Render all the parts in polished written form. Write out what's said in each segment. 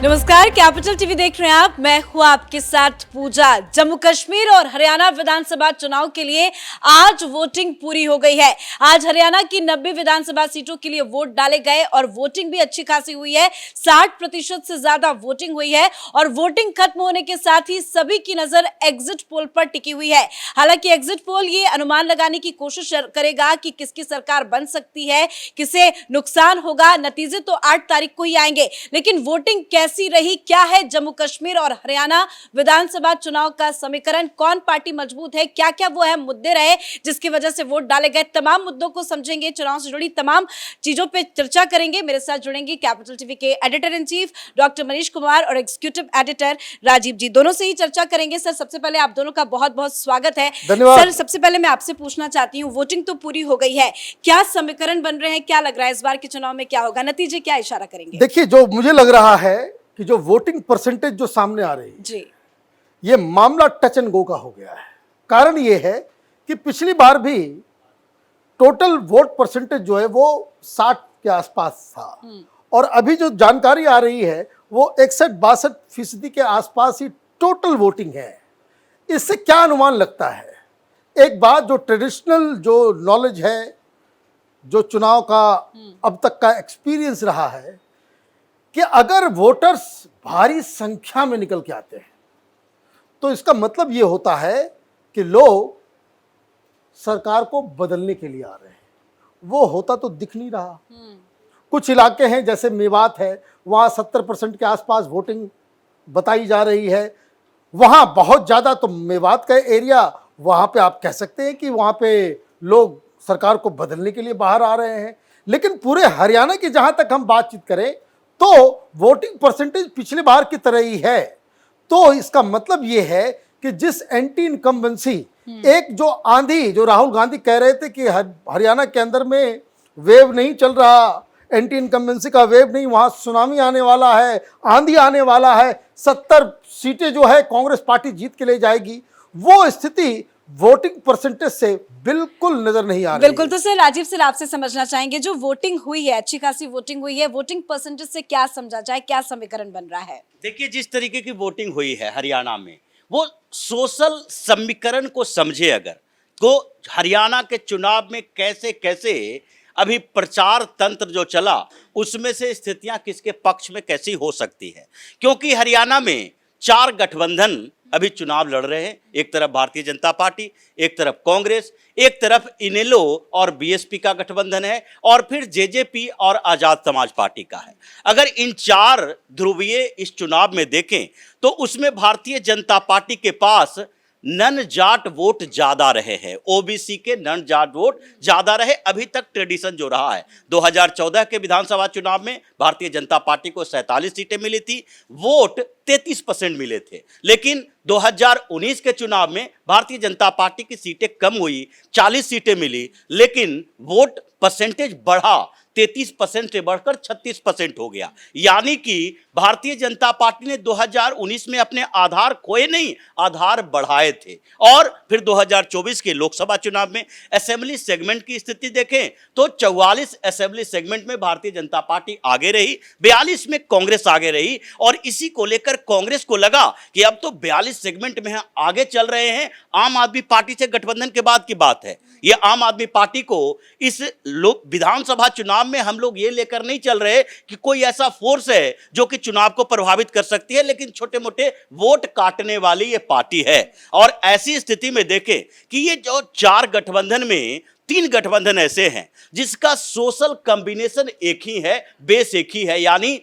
नमस्कार, capital TV देख रहे हैं आप। मैं हूं आपके साथ पूजा। जम्मू कश्मीर और हरियाणा विधानसभा चुनाव के लिए आज वोटिंग पूरी हो गई है। आज हरियाणा की 90 विधानसभा सीटों के लिए वोट डाले गए और वोटिंग भी अच्छी खासी हुई है। 60% से ज्यादा वोटिंग हुई है और वोटिंग खत्म होने के साथ ही सभी की नजर एग्जिट पोल पर टिकी हुई है। हालांकि एग्जिट पोल ये अनुमान लगाने की कोशिश करेगा कि किसकी सरकार बन सकती है, किसे नुकसान होगा। नतीजे तो 8 तारीख को ही आएंगे, लेकिन वोटिंग कैसी रही, क्या है जम्मू कश्मीर और हरियाणा विधानसभा चुनाव का समीकरण, कौन पार्टी मजबूत है, क्या क्या वो अहम मुद्दे रहे जिसकी वजह से वोट डाले गए, तमाम मुद्दों को समझेंगे। चुनाव से जुड़ी तमाम चीजों पे चर्चा करेंगे। मेरे साथ जुड़ेंगे कैपिटल टीवी के editor in chief doctor Manish Kumar और एग्जीक्यूटिव एडिटर राजीव जी। दोनों से ही चर्चा करेंगे। सर, सबसे पहले आप दोनों का बहुत बहुत स्वागत है। सर, सबसे पहले मैं आपसे पूछना चाहती हूँ, वोटिंग तो पूरी हो गई है, क्या समीकरण बन रहे हैं, क्या लग रहा है इस बार के चुनाव में क्या होगा, नतीजे क्या इशारा करेंगे? देखिए, जो मुझे लग रहा है कि जो वोटिंग परसेंटेज जो सामने आ रही है जी, ये मामला टच एंड गो का हो गया है। कारण ये है कि पिछली बार भी टोटल वोट परसेंटेज जो है वो 60 के आसपास था और अभी जो जानकारी आ रही है वो 61-62% के आसपास ही टोटल वोटिंग है। इससे क्या अनुमान लगता है? एक बात, जो ट्रेडिशनल जो नॉलेज है, जो चुनाव का अब तक का एक्सपीरियंस रहा है, कि अगर वोटर्स भारी संख्या में निकल के आते हैं तो इसका मतलब ये होता है कि लोग सरकार को बदलने के लिए आ रहे हैं। वो होता तो दिख नहीं रहा। कुछ इलाके हैं जैसे मेवात है, वहाँ 70% के आसपास वोटिंग बताई जा रही है। वहाँ बहुत ज़्यादा, तो मेवात का एरिया, वहाँ पे आप कह सकते हैं कि वहाँ पे लोग सरकार को बदलने के लिए बाहर आ रहे हैं। लेकिन पूरे हरियाणा की जहाँ तक हम बातचीत करें तो वोटिंग परसेंटेज पिछले बार की तरह ही है। तो इसका मतलब ये है कि जिस एंटी इनकम्बेंसी, एक जो आंधी, जो राहुल गांधी कह रहे थे कि हरियाणा के अंदर में वेव नहीं चल रहा, एंटी इनकम्बेंसी का वेव नहीं, वहां सुनामी आने वाला है, आंधी आने वाला है, 70 सीटें जो है कांग्रेस पार्टी जीत के ले जाएगी, वो स्थिति वोटिंग परसेंटेज से बिल्कुल नजर नहीं आ रही। बिल्कुल। तो सर, राजीव सर आपसे समझना चाहेंगे, जो वोटिंग हुई है, अच्छी खासी वोटिंग हुई है, वोटिंग परसेंटेज से क्या समझा जाए, क्या समीकरण बन रहा है? देखिए, जिस तरीके की वोटिंग हुई है हरियाणा में, वो सोशल समीकरण को समझे अगर, तो हरियाणा के चुनाव में कैसे कैसे अभी प्रचार तंत्र जो चला उसमें से स्थितियां किसके पक्ष में कैसी हो सकती है। क्योंकि हरियाणा में 4 गठबंधन अभी चुनाव लड़ रहे हैं। एक तरफ भारतीय जनता पार्टी, एक तरफ कांग्रेस, एक तरफ इनेलो और बीएसपी का गठबंधन है, और फिर जेजेपी और आजाद समाज पार्टी का है। अगर इन 4 ध्रुवीय इस चुनाव में देखें तो उसमें भारतीय जनता पार्टी के पास नन जाट वोट ज्यादा रहे हैं, ओबीसी के नन जाट वोट ज्यादा रहे। अभी तक ट्रेडिशन जो रहा है, 2014 के विधानसभा चुनाव में भारतीय जनता पार्टी को 47 सीटें मिली थी, वोट 33% मिले थे। लेकिन 2019 के चुनाव में भारतीय जनता पार्टी की सीटें कम हुई, 40 सीटें मिली, लेकिन वोट परसेंटेज बढ़ा, 33% से बढ़कर 36% हो गया। यानी कि भारतीय जनता पार्टी ने 2019 में अपने आधार खोए नहीं, आधार बढ़ाए थे। और फिर 2024 के लोकसभा चुनाव में असेंबली सेगमेंट की स्थिति देखें तो 44 असेंबली सेगमेंट में भारतीय जनता पार्टी आगे रही, 42 में कांग्रेस आगे रही। और इसी को लेकर कांग्रेस को लगा कि अब तो 42 सेगमेंट में आगे चल रहे हैं, आम आदमी पार्टी से गठबंधन के बाद की बात है। ये आम आदमी पार्टी को इस विधानसभा चुनाव में हम लोग ये लेकर नहीं चल रहे कि कोई ऐसा फोर्स है जो कि चुनाव को प्रभावित कर सकती है, लेकिन छोटे मोटे वोट काटने वाली ये पार्टी है। और ऐसी स्थिति में देखें कि ये जो 4 गठबंधन में 3 गठबंधन ऐसे हैं जिसका सोशल कॉम्बिनेशन एक ही है, बेस एक ही है, यानी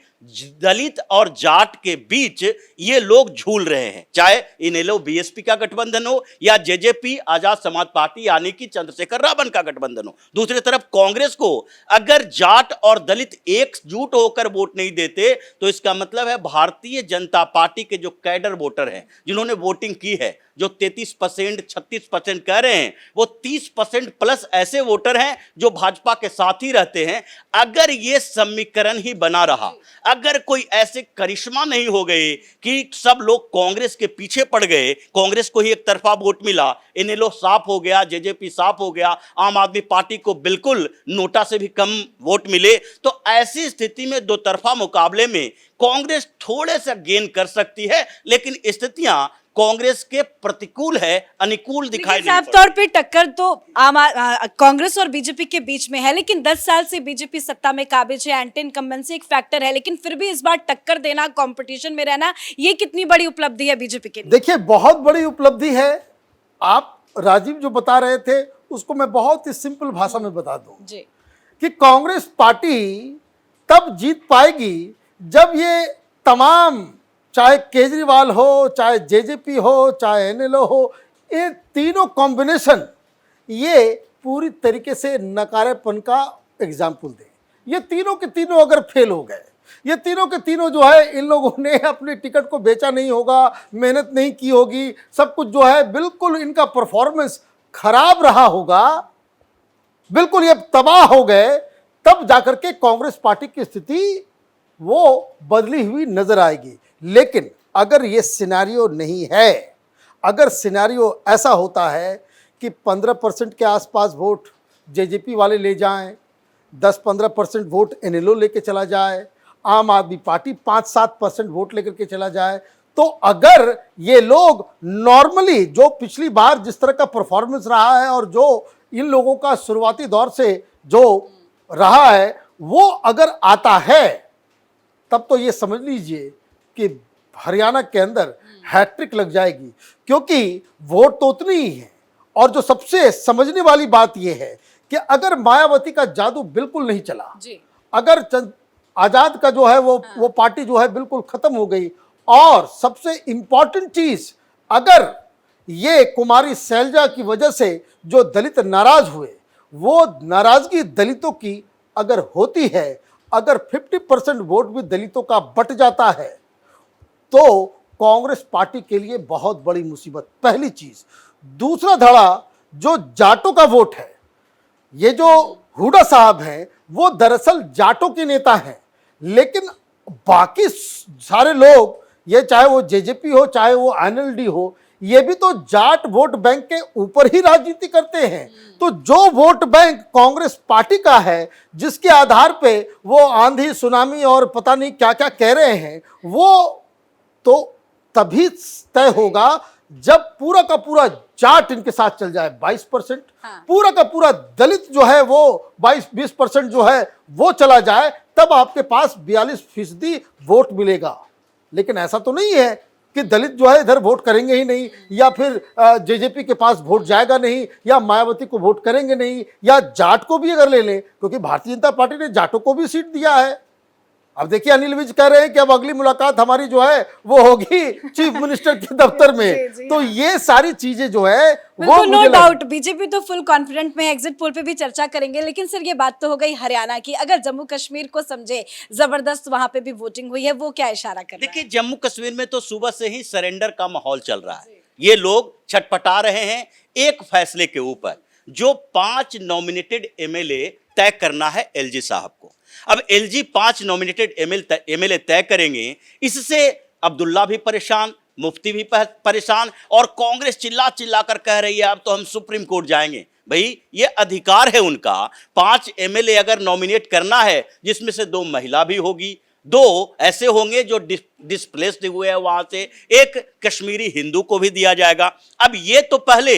दलित और जाट के बीच ये लोग झूल रहे हैं। चाहे इनेलो बीएसपी का गठबंधन हो या जेजेपी आजाद समाज पार्टी यानी कि चंद्रशेखर रावण का गठबंधन हो। दूसरी तरफ कांग्रेस को अगर जाट और दलित एकजुट होकर वोट नहीं देते तो इसका मतलब है भारतीय जनता पार्टी के जो कैडर वोटर हैं, जिन्होंने वोटिंग की है, जो 33%, 36% कह रहे हैं, वो 30% प्लस ऐसे वोटर हैं जो भाजपा के साथ ही रहते हैं। अगर ये समीकरण ही बना रहा, अगर कोई ऐसे करिश्मा नहीं हो गए कि सब लोग कांग्रेस के पीछे पड़ गए, कांग्रेस को ही एक तरफा वोट मिला, इनेलो साफ हो गया, जेजेपी साफ हो गया, आम आदमी पार्टी को बिल्कुल नोटा से भी कम वोट मिले, तो ऐसी स्थिति में दो तरफा मुकाबले में कांग्रेस थोड़े सा गेन कर सकती है, लेकिन स्थितियां कांग्रेस के प्रतिकूल है, अनुकूल दिखाई नहीं साफ पड़ती। तौर पे टक्कर तो कांग्रेस और बीजेपी के बीच में है, लेकिन 10 साल से बीजेपी सत्ता में काबिज है, एंटी इनकम्बेंसी एक फैक्टर है, लेकिन फिर भी इस बार टक्कर देना, कंपटीशन में रहना, ये कितनी बड़ी उपलब्धि है बीजेपी के लिए? देखिए, बहुत बड़ी उपलब्धि है। आप राजीव जो बता रहे थे उसको मैं बहुत ही सिंपल भाषा में बता दूं जी। कि कांग्रेस पार्टी तब जीत पाएगी जब ये तमाम, चाहे केजरीवाल हो, चाहे जेजेपी हो, चाहे एनएलओ हो, ये तीनों कॉम्बिनेशन ये पूरी तरीके से नकारेपन का एग्जाम्पल दे। ये तीनों के तीनों अगर फेल हो गए, ये तीनों के तीनों जो है, इन लोगों ने अपने टिकट को बेचा नहीं होगा, मेहनत नहीं की होगी, सब कुछ जो है बिल्कुल इनका परफॉर्मेंस खराब रहा होगा, बिल्कुल ये तबाह हो गए, तब जाकर के कांग्रेस पार्टी की स्थिति वो बदली हुई नजर आएगी। लेकिन अगर ये सिनेरियो नहीं है, अगर सिनेरियो ऐसा होता है कि 15% के आसपास वोट जेजेपी वाले ले जाएं, 10-15% वोट एनएलओ लेके चला जाए, आम आदमी पार्टी 5-7% वोट लेकर के चला जाए, तो अगर ये लोग नॉर्मली जो पिछली बार जिस तरह का परफॉर्मेंस रहा है और जो इन लोगों का शुरुआती दौर से जो रहा है वो अगर आता है, तब तो ये समझ लीजिए कि हरियाणा के अंदर हैट्रिक लग जाएगी, क्योंकि वोट तो उतनी ही है। और जो सबसे समझने वाली बात यह है कि अगर मायावती का जादू बिल्कुल नहीं चला जी। अगर आजाद का जो है वो पार्टी जो है बिल्कुल खत्म हो गई, और सबसे इंपॉर्टेंट चीज, अगर ये कुमारी शैलजा की वजह से जो दलित नाराज हुए, वो नाराजगी दलितों की अगर होती है, अगर 50% वोट भी दलितों का बट जाता है, तो कांग्रेस पार्टी के लिए बहुत बड़ी मुसीबत, पहली चीज। दूसरा धड़ा, जो जाटों का वोट है, ये जो हुडा साहब हैं वो दरअसल जाटों के नेता हैं, लेकिन बाकी सारे लोग, ये चाहे वो जेजेपी हो, चाहे वो एनएलडी हो, ये भी तो जाट वोट बैंक के ऊपर ही राजनीति करते हैं। तो जो वोट बैंक कांग्रेस पार्टी का है, जिसके आधार पे वो आंधी, सुनामी और पता नहीं क्या क्या कह रहे हैं, वो तो तभी तय होगा जब पूरा का पूरा जाट इनके साथ चल जाए 22%, पूरा का पूरा दलित जो है वो 22-20% जो है वो चला जाए, तब आपके पास 42% वोट मिलेगा। लेकिन ऐसा तो नहीं है कि दलित जो है इधर वोट करेंगे ही नहीं, या फिर जेजेपी के पास वोट जाएगा नहीं, या मायावती को वोट करेंगे नहीं, या जाट को भी अगर ले लें, क्योंकि भारतीय जनता पार्टी ने जाटों को भी सीट दिया है। अब देखिए, अनिल विज कह रहे हैं कि अब अगली मुलाकात हमारी जो है वो होगी चीफ मिनिस्टर के दफ्तर में। जी, तो ये सारी चीजें जो है वो नो डाउट बीजेपी तो फुल कॉन्फिडेंट में, एग्जिट पोल पे भी चर्चा करेंगे। लेकिन सर, ये बात तो हो गई हरियाणा की, अगर जम्मू कश्मीर को समझे, जबरदस्त वहां पे भी वोटिंग हुई है, वो क्या इशारा कर रहा है? देखिए, जम्मू कश्मीर में तो सुबह से ही सरेंडर का माहौल चल रहा है। ये लोग छटपटा रहे हैं एक फैसले के ऊपर, जो 5 नॉमिनेटेड एमएलए तय करना है एलजी साहब को। अब एलजी 5 नॉमिनेटेड एमएलए तय करेंगे, इससे अब्दुल्ला भी परेशान, मुफ्ती भी परेशान, और कांग्रेस चिल्ला चिल्ला कर कह रही है अब तो हम सुप्रीम कोर्ट जाएंगे। भाई, ये अधिकार है उनका। 5 एमएलए अगर नॉमिनेट करना है, जिसमें से 2 महिला भी होगी, 2 ऐसे होंगे जो डिस्प्लेस्ड हुए हैं वहां से, एक कश्मीरी हिंदू को भी दिया जाएगा। अब ये तो पहले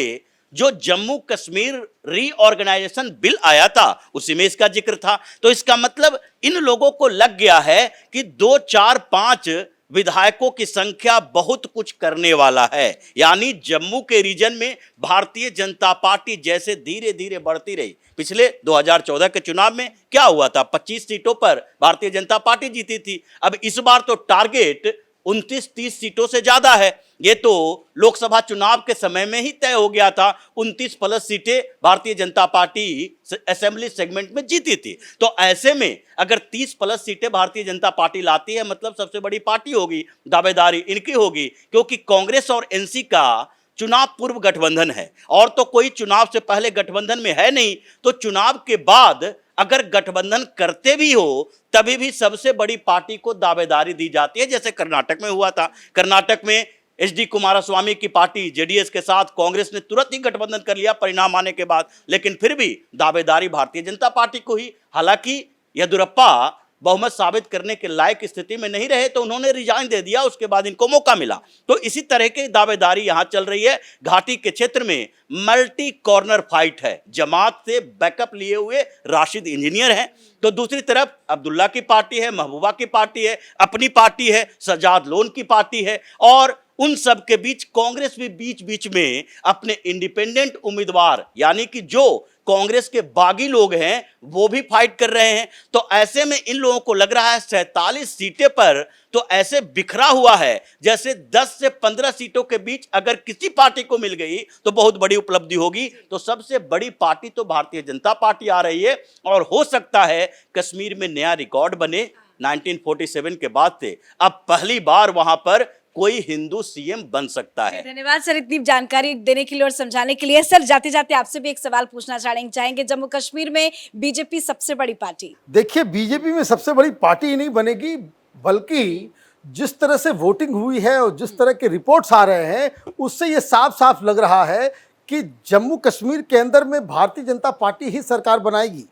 जो जम्मू कश्मीर रीऑर्गेनाइजेशन बिल आया था उसी में इसका जिक्र था। तो इसका मतलब इन लोगों को लग गया है कि 2, 4, 5 विधायकों की संख्या बहुत कुछ करने वाला है। यानी जम्मू के रीजन में भारतीय जनता पार्टी जैसे धीरे धीरे बढ़ती रही, पिछले 2014 के चुनाव में क्या हुआ था, 25 सीटों पर भारतीय जनता पार्टी जीती थी। अब इस बार तो टारगेट 29-30 सीटों से ज्यादा है। ये तो लोकसभा चुनाव के समय में ही तय हो गया था, 29+ सीटें Bharatiya Janata party assembly segment में जीती थी। तो ऐसे में अगर 30+ सीटें भारतीय जनता पार्टी लाती है, मतलब सबसे बड़ी पार्टी होगी, दावेदारी इनकी होगी, क्योंकि कांग्रेस और एनसी का चुनाव पूर्व गठबंधन है, और तो कोई चुनाव से पहले गठबंधन में है नहीं। तो चुनाव के बाद अगर गठबंधन करते भी हो तभी भी सबसे बड़ी पार्टी को दावेदारी दी जाती है, जैसे कर्नाटक में हुआ था। कर्नाटक में एच.डी. कुमारस्वामी की पार्टी जेडीएस के साथ कांग्रेस ने तुरंत ही गठबंधन कर लिया परिणाम आने के बाद, लेकिन फिर भी दावेदारी भारतीय जनता पार्टी को ही। हालांकि येदियुरप्पा बहुमत साबित करने के लायक स्थिति में नहीं रहे तो उन्होंने रिजाइन दे दिया, उसके बाद इनको मौका मिला। तो इसी तरह की दावेदारी यहां चल रही है। घाटी के क्षेत्र में मल्टी कॉर्नर फाइट है। जमात से बैकअप लिए हुए राशिद इंजीनियर हैं, तो दूसरी तरफ अब्दुल्ला की पार्टी है, महबूबा की पार्टी है, अपनी पार्टी है, सजाद लोन की पार्टी है, और उन सब के बीच कांग्रेस भी बीच बीच में अपने इंडिपेंडेंट उम्मीदवार यानी कि जो कांग्रेस के बागी लोग हैं वो भी फाइट कर रहे हैं। तो ऐसे में इन लोगों को लग रहा है 47 सीटें पर तो ऐसे बिखरा हुआ है जैसे 10 से 15 सीटों के बीच अगर किसी पार्टी को मिल गई तो बहुत बड़ी उपलब्धि होगी। तो सबसे बड़ी पार्टी तो भारतीय जनता पार्टी आ रही है, और हो सकता है कश्मीर में नया रिकॉर्ड बने। 1947 के बाद से अब पहली बार वहां पर कोई हिंदू सीएम बन सकता है। धन्यवाद सर इतनी जानकारी देने के लिए और समझाने के लिए। सर जाते जाते आपसे भी एक सवाल पूछना चाहेंगे, जम्मू कश्मीर में बीजेपी सबसे बड़ी पार्टी, देखिए बीजेपी में सबसे बड़ी पार्टी ही नहीं बनेगी, बल्कि जिस तरह से वोटिंग हुई है और जिस तरह के रिपोर्ट्स आ रहे हैं उससे ये साफ साफ लग रहा है कि जम्मू कश्मीर के अंदर में भारतीय जनता पार्टी ही सरकार बनाएगी।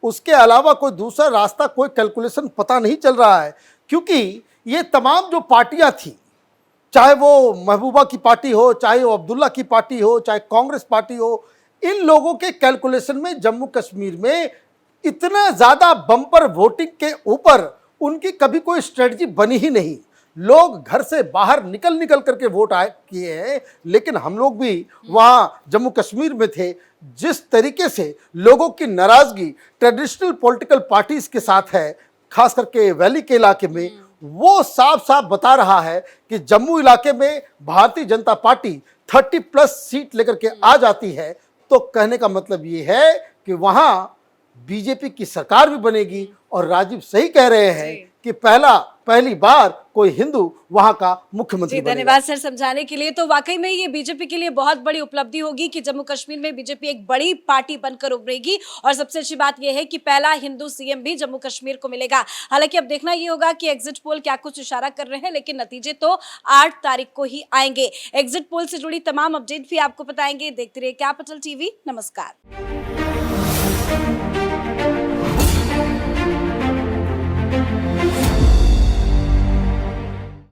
उसके अलावा कोई दूसरा रास्ता, कोई कैलकुलेशन पता नहीं चल रहा है, क्योंकि ये तमाम जो पार्टियां थी, चाहे वो महबूबा की पार्टी हो, चाहे वो अब्दुल्ला की पार्टी हो, चाहे कांग्रेस पार्टी हो, इन लोगों के कैलकुलेशन में जम्मू कश्मीर में इतना ज़्यादा बम्पर वोटिंग के ऊपर उनकी कभी कोई स्ट्रेटजी बनी ही नहीं। लोग घर से बाहर निकल करके वोट किए हैं, लेकिन हम लोग भी वहाँ जम्मू कश्मीर में थे। जिस तरीके से लोगों की नाराज़गी ट्रेडिशनल पॉलिटिकल पार्टीज़ के साथ है, खास करके वैली के इलाके में, वो साफ साफ बता रहा है कि जम्मू इलाके में भारतीय जनता पार्टी 30+ सीट लेकर के आ जाती है तो कहने का मतलब ये है कि वहां बीजेपी की सरकार भी बनेगी। और राजीव सही कह रहे हैं कि पहली बार कोई हिंदू वहां का मुख्यमंत्री बनेगा। धन्यवाद सर समझाने के लिए। तो वाकई में ये बीजेपी के लिए बहुत बड़ी उपलब्धि होगी कि जम्मू कश्मीर में बीजेपी एक बड़ी पार्टी बनकर उभरेगी, और सबसे अच्छी बात यह है कि पहला हिंदू सीएम भी जम्मू कश्मीर को मिलेगा। हालांकि अब देखना ये होगा कि एग्जिट पोल क्या कुछ इशारा कर रहे हैं, लेकिन नतीजे तो 8 तारीख को ही आएंगे। एग्जिट पोल से जुड़ी तमाम अपडेट भी आपको बताएंगे। देखते रहिए कैपिटल टीवी। नमस्कार।